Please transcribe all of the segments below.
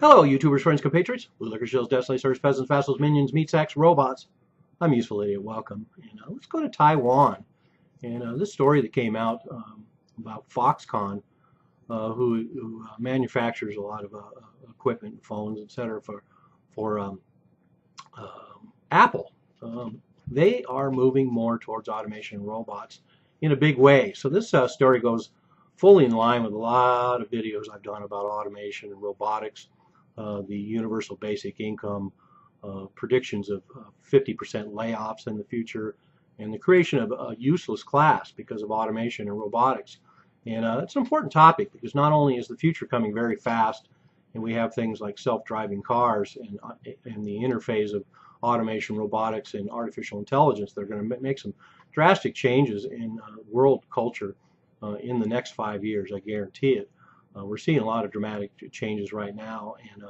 Hello, YouTubers, friends, compatriots. Blue Liquor Shills, Destiny Serves, Peasants, Vassals, Minions, Meat Sacks, Robots. I'm Useful Idiot. Welcome. And let's go to Taiwan. And this story that came out about Foxconn, who manufactures a lot of equipment, phones, etc. for Apple. They are moving more towards automation and robots in a big way. So this story goes fully in line with a lot of videos I've done about automation and robotics, the universal basic income, predictions of 50% layoffs in the future, and the creation of a useless class because of automation and robotics. And it's an important topic because not only is the future coming very fast, and we have things like self-driving cars and the interface of automation, robotics, and artificial intelligence that are going to make some drastic changes in world culture in the next 5 years. I guarantee it. We're seeing a lot of dramatic changes right now, and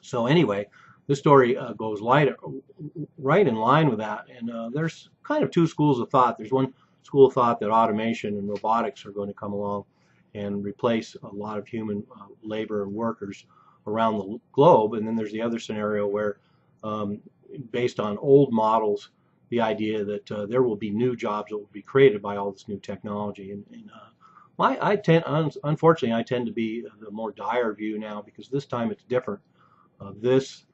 so anyway, this story goes right in line with that. And there's kind of two schools of thought. There's one school of thought that automation and robotics are going to come along and replace a lot of human labor and workers around the globe. And then there's the other scenario where, based on old models, the idea that there will be new jobs that will be created by all this new technology. Unfortunately, I tend to be the more dire view now because this time it's different. This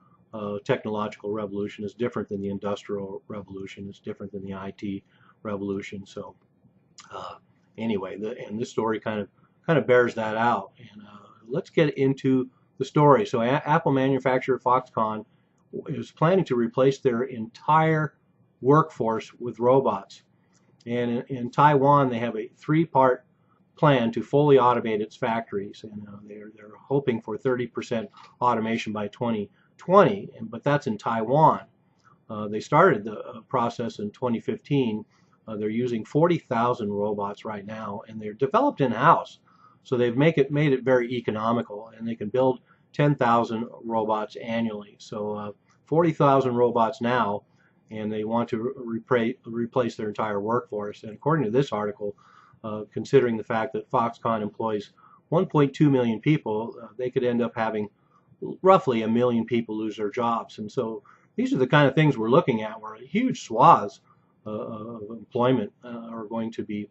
technological revolution is different than the industrial revolution. It's different than the IT revolution. So anyway, and this story kind of bears that out. And let's get into the story. So Apple manufacturer Foxconn is planning to replace their entire workforce with robots. And in Taiwan, they have a three-part plan to fully automate its factories, and they're hoping for 30% automation by 2020. But that's in Taiwan. They started the process in 2015. They're using 40,000 robots right now, and they're developed in-house. So they've made it very economical, and they can build 10,000 robots annually. So 40,000 robots now, and they want to replace their entire workforce. And according to this article, considering the fact that Foxconn employs 1.2 million people, they could end up having roughly 1 million people lose their jobs. And so these are the kind of things we're looking at, where huge swaths of employment are going to be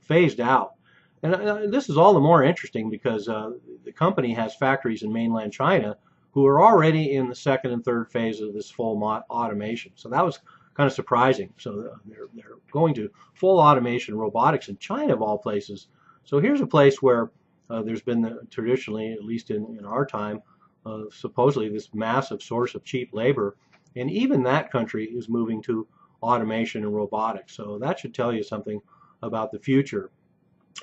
phased out. And this is all the more interesting because the company has factories in mainland China who are already in the second and third phase of this full automation. So that was kind of surprising. So they're going to full automation robotics in China, of all places. So here's a place where there's been traditionally, at least in our time, supposedly this massive source of cheap labor. And even that country is moving to automation and robotics. So that should tell you something about the future.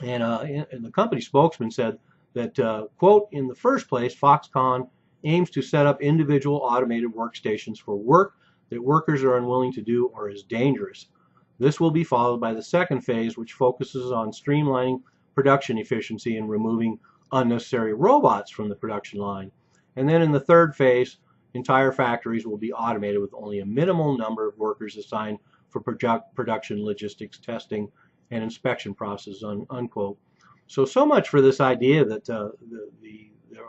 And the company spokesman said that, quote, in the first place, Foxconn aims to set up individual automated workstations for work that workers are unwilling to do or is dangerous. This will be followed by the second phase, which focuses on streamlining production efficiency and removing unnecessary robots from the production line. And then in the third phase, entire factories will be automated with only a minimal number of workers assigned for production, logistics, testing, and inspection processes, unquote. So much for this idea that a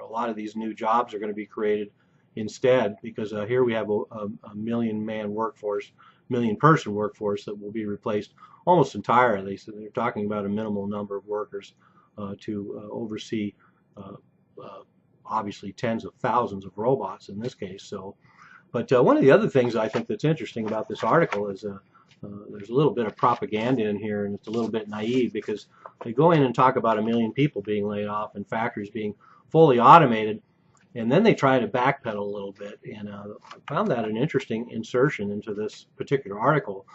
lot of these new jobs are going to be created instead, because here we have a million-man workforce, million-person workforce that will be replaced almost entirely. So they're talking about a minimal number of workers to oversee obviously tens of thousands of robots in this case. So, but one of the other things I think that's interesting about this article is there's a little bit of propaganda in here, and it's a little bit naive because they go in and talk about 1 million people being laid off and factories being fully automated, and then they try to backpedal a little bit. And I found that an interesting insertion into this particular article.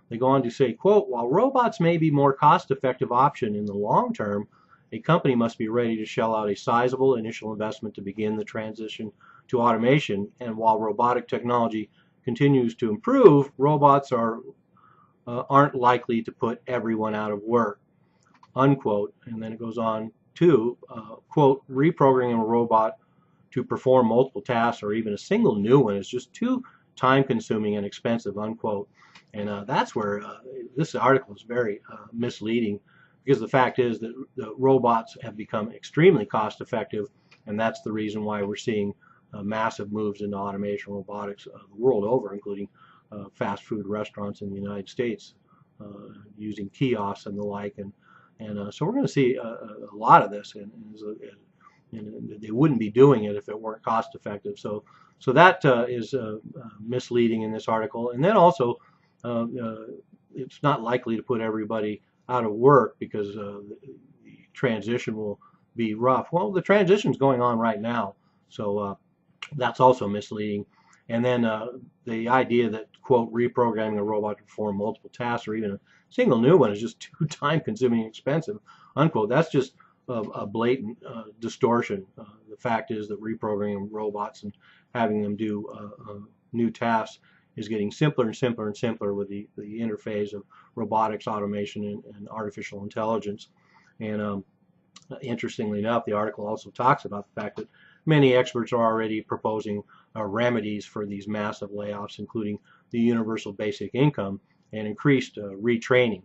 They go on to say, quote, while robots may be a more cost-effective option in the long term, a company must be ready to shell out a sizable initial investment to begin the transition to automation. And while robotic technology continues to improve, robots aren't likely to put everyone out of work, unquote. And then it goes on to, quote, reprogramming a robot to perform multiple tasks or even a single new one is just too time-consuming and expensive, unquote. And that's where this article is very misleading, because the fact is that the robots have become extremely cost-effective, and that's the reason why we're seeing massive moves into automation robotics the world over, including fast food restaurants in the United States using kiosks and the like, and so we're going to see a lot of this, and they wouldn't be doing it if it weren't cost effective. So that is misleading in this article, and then also it's not likely to put everybody out of work because the transition will be rough. Well, the transition is going on right now, so that's also misleading. And then the idea that, quote, reprogramming a robot to perform multiple tasks or even a single new one is just too time-consuming and expensive, unquote. That's just a blatant distortion. The fact is that reprogramming robots and having them do new tasks is getting simpler and simpler and simpler with the interface of robotics, automation, and artificial intelligence. And interestingly enough, the article also talks about the fact that many experts are already proposing remedies for these massive layoffs, including the universal basic income and increased retraining.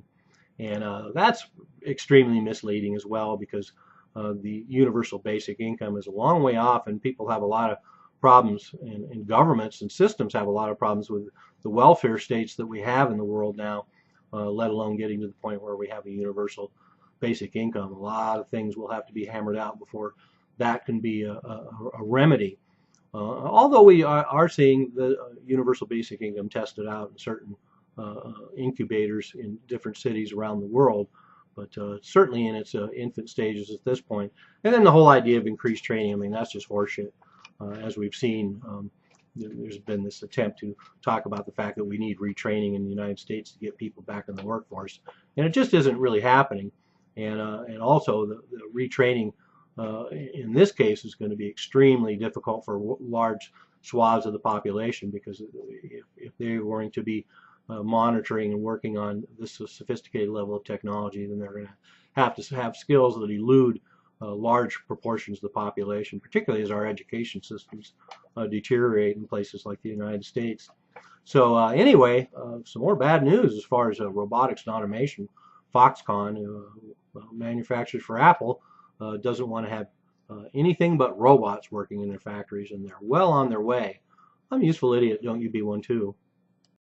And that's extremely misleading as well, because the universal basic income is a long way off, and people have a lot of problems, and governments and systems have a lot of problems with the welfare states that we have in the world now, let alone getting to the point where we have a universal basic income. A lot of things will have to be hammered out before that can be a remedy. Although we are seeing the universal basic income tested out in certain incubators in different cities around the world, but certainly in its infant stages at this point. And then the whole idea of increased training, I mean, that's just horseshit. As we've seen, there's been this attempt to talk about the fact that we need retraining in the United States to get people back in the workforce, and it just isn't really happening. And also the retraining in this case is going to be extremely difficult for large swaths of the population, because if they're going to be monitoring and working on this sophisticated level of technology, then they're going to have skills that elude large proportions of the population, particularly as our education systems deteriorate in places like the United States. So anyway, some more bad news as far as robotics and automation. Foxconn, manufacturers for Apple, doesn't want to have anything but robots working in their factories, and they're well on their way. I'm a useful idiot, don't you be one too.